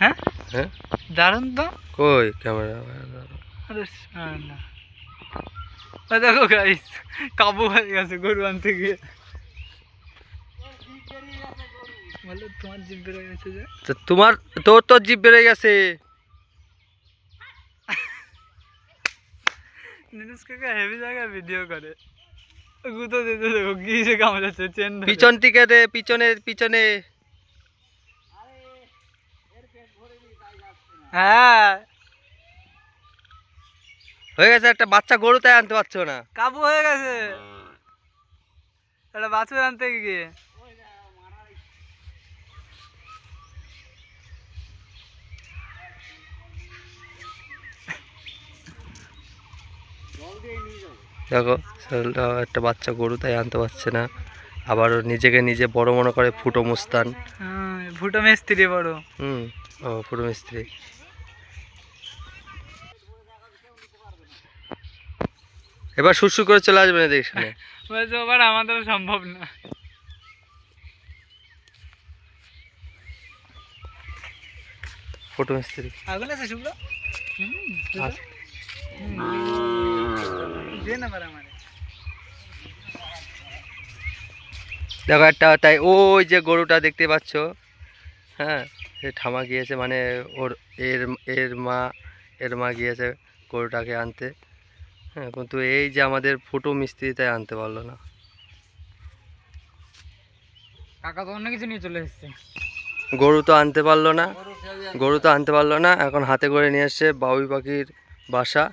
হ্যাঁ হ্যাঁ দারুন তো। কই ক্যামেরা? আরে না দেখো গাইস, কাবু হয়ে গেছে গরু আনতে গিয়ে। বলো তোমার জিভ বেড়ে গেছে যে? তো তোর তো জিভ বেড়ে গেছে। নিতিশ কাকা হেভি জায়গায় ভিডিও করে, গুতো দিতে দেখো কি সে কামড়াচ্ছে চেন ধরে। পিছন থেকে দে, পিছনে। হ্যাঁ হয়ে গেছে, একটা বাচ্চা গরু তাই আনতে পারছো না। কাবু হয়ে গেছে একটা বাছুর আনতে গিয়ে। দেখো ছেলেটা একটা বাচ্চা গরু তাই আনতে পারছে না, আবারও নিজেকে নিজে বড় মনে করে ফুটো মুস্তান। ফুটো মিস্ত্রি বড়। ও ফুটো মিস্ত্রি। এবার সুরসুর করে চলে আসবে না দেখে। বলছে এবার আমাদের সম্ভব না। ফুটো মিস্ত্রি আগুন আছে শুভ্র? দেখো একটা তাই ওই যে গরুটা দেখতে পাচ্ছ, হ্যাঁ সে ঠামা গিয়েছে, মানে ওর এর এর মা গিয়েছে গরুটাকে আনতে। হ্যাঁ কিন্তু এই যে আমাদের ফুটো মিস্ত্রি তাই আনতে পারলো না। কাকা তো অন্য কিছু নিয়ে চলে এসেছে। গরু তো আনতে পারলো না, এখন হাতে করে নিয়ে এসছে বাবুই পাখির বাসা।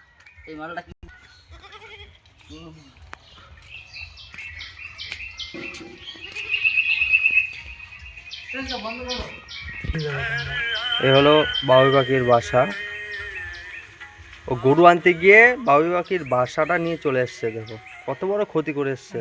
এই হলো বাবুই পাখির বাসা। ও গরু আনতে গিয়ে বাবুই পাখির বাসাটা নিয়ে চলে এসছে, দেখো কত বড় ক্ষতি করে এসছে।